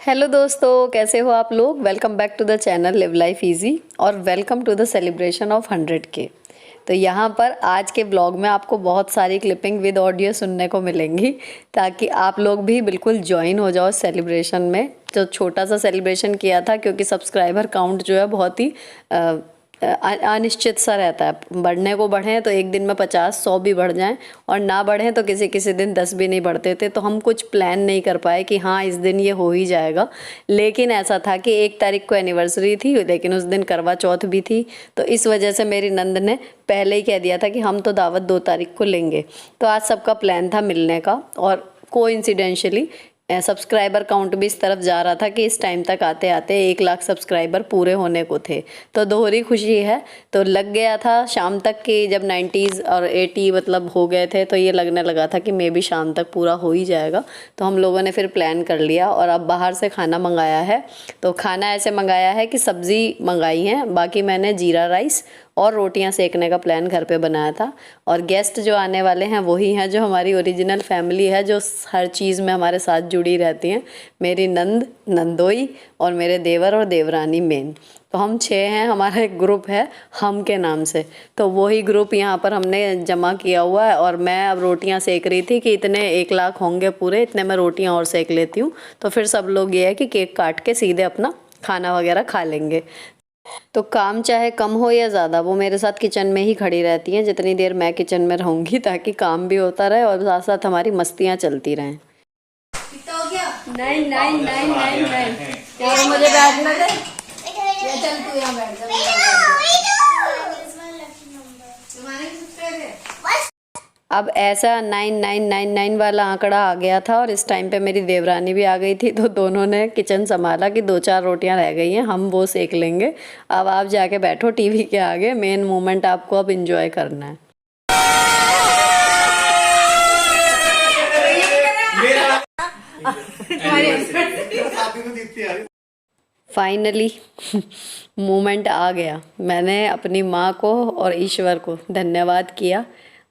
Hello दोस्तों, कैसे हो आप लोग। Welcome back to the channel live life easy और welcome to the celebration of 100K। तो यहाँ पर आज के ब्लॉग में आपको बहुत सारी क्लिपिंग विद ऑडियो सुनने को मिलेंगी ताकि आप लोग भी बिल्कुल ज्वाइन हो जाओ सेलिब्रेशन में। जो छोटा सा सेलिब्रेशन किया था क्योंकि सब्सक्राइबर काउंट जो है बहुत ही अनिश्चित सा रहता है। बढ़ने को बढ़ें तो एक दिन में 50-100 भी बढ़ जाएं और ना बढ़ें तो किसी किसी दिन 10 भी नहीं बढ़ते थे। तो हम कुछ प्लान नहीं कर पाए कि हाँ इस दिन ये हो ही जाएगा। लेकिन ऐसा था कि 1 तारीख को एनिवर्सरी थी, लेकिन उस दिन करवा चौथ भी थी। तो इस वजह से मेरी नंद ने पहले ही कह दिया था कि हम तो दावत 2 तारीख को लेंगे। तो आज सबका प्लान था मिलने का और कोइंसिडेंशियली सब्सक्राइबर काउंट भी इस तरफ जा रहा था कि इस टाइम तक आते आते 1 लाख सब्सक्राइबर पूरे होने को थे। तो दोहरी खुशी है। तो लग गया था शाम तक कि जब 90s और 80 मतलब हो गए थे तो ये लगने लगा था कि मे बी शाम तक पूरा हो ही जाएगा। तो हम लोगों ने फिर प्लान कर लिया और अब बाहर से खाना मंगाया है। तो खाना ऐसे मंगाया है कि सब्ज़ी मंगाई है, बाकी मैंने जीरा राइस और रोटियां सेकने का प्लान घर पे बनाया था। और गेस्ट जो आने वाले हैं वही हैं जो हमारी ओरिजिनल फैमिली है, जो हर चीज़ में हमारे साथ जुड़ी रहती हैं। मेरी नंद, नंदोई और मेरे देवर और देवरानी मेन। तो हम 6 हैं, हमारा एक ग्रुप है हम के नाम से। तो वही ग्रुप यहाँ पर हमने जमा किया हुआ है और मैं अब रोटियाँ सेक रही थी कि इतने 1 लाख होंगे पूरे, इतने मैं रोटियाँ और सेक लेती हूँ। तो फिर सब लोग ये है कि केक काट के सीधे अपना खाना वगैरह खा लेंगे। तो काम चाहे कम हो या ज़्यादा वो मेरे साथ किचन में ही खड़ी रहती हैं जितनी देर मैं किचन में रहूँगी, ताकि काम भी होता रहे और साथ साथ हमारी मस्तियाँ चलती रहें। कितना हो गया? नहीं नहीं नहीं नहीं नहीं, यार मुझे बैठना दे। ये चल तू यहाँ बैठ जा। तुम्हारे कितने थे? अब ऐसा 9999 वाला आंकड़ा आ गया था और इस टाइम पे मेरी देवरानी भी आ गई थी। तो दोनों ने किचन संभाला कि 2-4 रोटियां रह गई हैं, हम वो सेक लेंगे। अब आप जाके बैठो टीवी के आगे, मेन मोमेंट आपको अब इंजॉय करना है। फाइनली मोमेंट आ गया। मैंने अपनी माँ को और ईश्वर को धन्यवाद किया।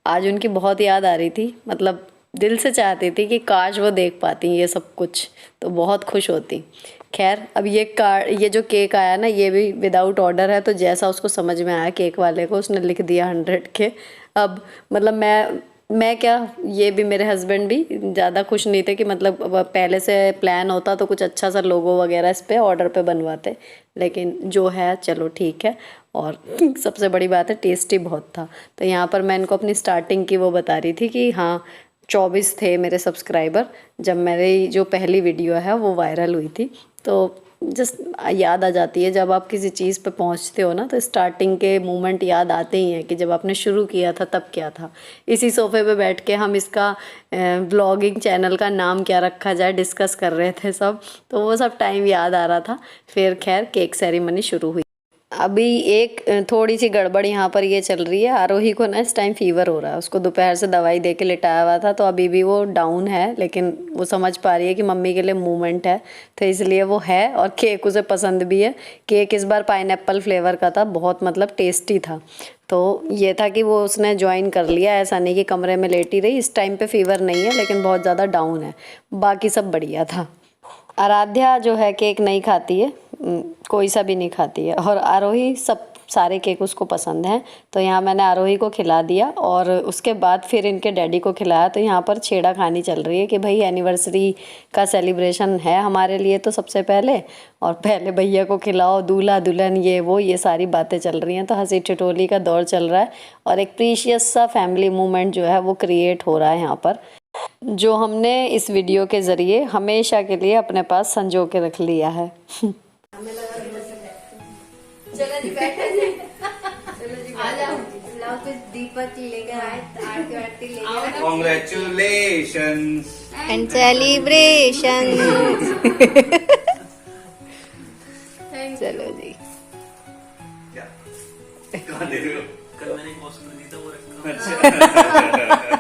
आज उनकी बहुत याद आ रही थी, मतलब दिल से चाहती थी कि काश वो देख पाती ये सब कुछ, तो बहुत खुश होती। खैर अब ये जो केक आया ना, ये भी विदाउट ऑर्डर है। तो जैसा उसको समझ में आया केक वाले को, उसने लिख दिया 100K। अब मतलब मैं क्या, ये भी मेरे हस्बैंड भी ज़्यादा खुश नहीं थे कि मतलब पहले से प्लान होता तो कुछ अच्छा सा लोगो वगैरह इस पे ऑर्डर पे बनवाते। लेकिन जो है चलो ठीक है। और सबसे बड़ी बात है टेस्टी बहुत था। तो यहाँ पर मैं इनको अपनी स्टार्टिंग की वो बता रही थी कि हाँ 24 थे मेरे सब्सक्राइबर जब मेरी जो पहली वीडियो है वो वायरल हुई थी। तो जस्ट याद आ जाती है जब आप किसी चीज़ पे पहुंचते हो ना, तो स्टार्टिंग के मोमेंट याद आते ही हैं कि जब आपने शुरू किया था तब क्या था। इसी सोफे पे बैठ के हम इसका ब्लॉगिंग चैनल का नाम क्या रखा जाए डिस्कस कर रहे थे सब। तो वो सब टाइम याद आ रहा था। फिर खैर केक सेरेमनी शुरू हुई। अभी एक थोड़ी सी गड़बड़ यहाँ पर ये चल रही है। आरोही को ना इस टाइम फीवर हो रहा है, उसको दोपहर से दवाई दे के लिटाया हुआ था, तो अभी भी वो डाउन है। लेकिन वो समझ पा रही है कि मम्मी के लिए मूवमेंट है, तो इसलिए वो है। और केक उसे पसंद भी है। केक इस बार पाइनएप्पल फ्लेवर का था, बहुत मतलब टेस्टी था। तो ये था कि वो उसने ज्वाइन कर लिया, ऐसा नहीं कि कमरे में लेटी रही। इस टाइम पे फीवर नहीं है लेकिन बहुत ज़्यादा डाउन है, बाकी सब बढ़िया था। आराध्या जो है केक नहीं खाती है, कोई सा भी नहीं खाती है। और आरोही सब सारे केक उसको पसंद हैं। तो यहाँ मैंने आरोही को खिला दिया और उसके बाद फिर इनके डैडी को खिलाया। तो यहाँ पर छेड़ा खानी चल रही है कि भाई एनिवर्सरी का सेलिब्रेशन है हमारे लिए तो सबसे पहले, और पहले भैया को खिलाओ, दूल्हा दुल्हन ये वो ये सारी बातें चल रही हैं। तो हंसी ठिठोली का दौर चल रहा है और एक प्रीशियस सा फैमिली मोमेंट जो है वो क्रिएट हो रहा है यहाँ पर, जो हमने इस वीडियो के ज़रिए हमेशा के लिए अपने पास संजो के रख लिया है। चलो जी बैठे जी। चलो जी आ जाओ। लाओ कुछ दीपक लेकर आए, आरती वारती लेकर। Congratulations and celebration. चलो जी। क्या कहाँ दे रहे हो? कल मैंने एक ऑस्कर जीता वो रखा।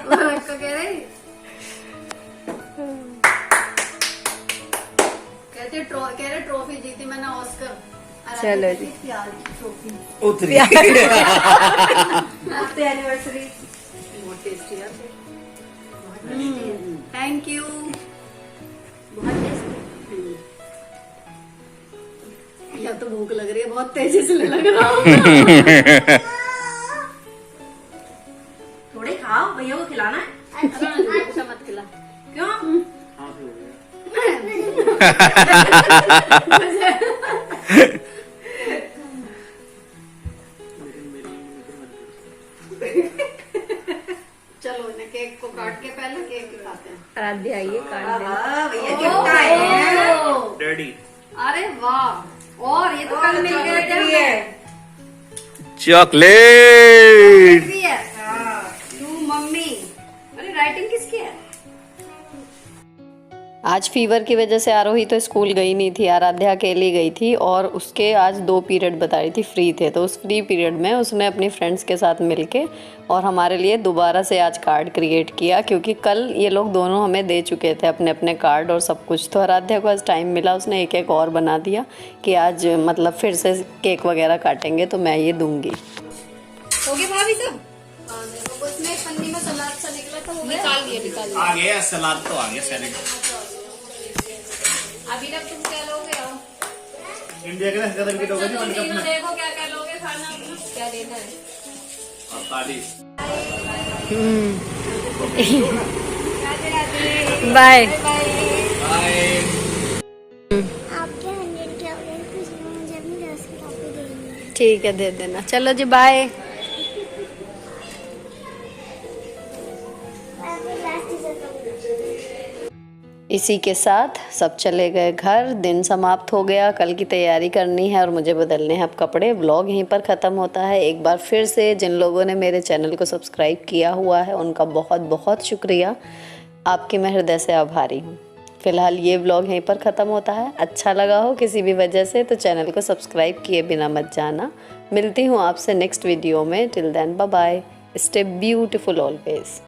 वो रखा कह रहे कह रहे ट्रॉफी जीती मैंने ऑस्कर। चलो जी। प्यार की ट्रॉफी। उतरी। Happy anniversary. बहुत टेस्टी है। Thank you. बहुत टेस्टी। मुझे तो भूख लग रही है, बहुत तेजी से लग रहा हूँ। थोड़े खाओ, भैया को खिलाना है। अच्छा मत खिला। क्यों? चलो इन्हें केक को काट के पहले केक खाते हैं। आराध्या आइए काट वाह, भैया गिफ्ट आए हैं। डैडी अरे वाह, और ये तो कल मिल गए थे हमें। चॉकलेट भी है तू मम्मी। अरे राइटिंग किसकी है? आज फीवर की वजह से आरोही तो स्कूल गई नहीं थी, आराध्या अकेली गई थी और उसके आज 2 पीरियड बता रही थी फ्री थे। तो उस फ्री पीरियड में उसने अपनी फ्रेंड्स के साथ मिलके और हमारे लिए दोबारा से आज कार्ड क्रिएट किया, क्योंकि कल ये लोग दोनों हमें दे चुके थे अपने अपने कार्ड और सब कुछ। तो आराध्या को आज टाइम मिला, उसने एक एक और बना दिया कि आज मतलब फिर से केक वगैरह काटेंगे तो मैं ये दूंगी। हो गए भाभी सब? उसमें पन्नी में सलाद सा निकला था, निकाल दिया। आ गया सलाद तो आ गया सैलेड। अभी तक तुम क्या लोगे? आओ इंडिया के ना की तो तुम तीनों देखो क्या क्या लोगे खाना अपना, क्या देना है। और ताली बाय। आपके 100 के अगर कुछ मुझे अपनी 10 की कॉपी देनी है। ठीक है दे देना। चलो जी बाय। आपको लास्ट टीचर को इसी के साथ सब चले गए घर, दिन समाप्त हो गया। कल की तैयारी करनी है और मुझे बदलने हैं अब कपड़े। व्लॉग यहीं पर ख़त्म होता है। एक बार फिर से जिन लोगों ने मेरे चैनल को सब्सक्राइब किया हुआ है उनका बहुत बहुत शुक्रिया, आपकी मैं हृदय से आभारी हूँ। फ़िलहाल ये व्लॉग यहीं पर ख़त्म होता है। अच्छा लगा हो किसी भी वजह से तो चैनल को सब्सक्राइब किए बिना मत जाना। मिलती हूँ आपसे नेक्स्ट वीडियो में। Till then bye bye, stay beautiful always.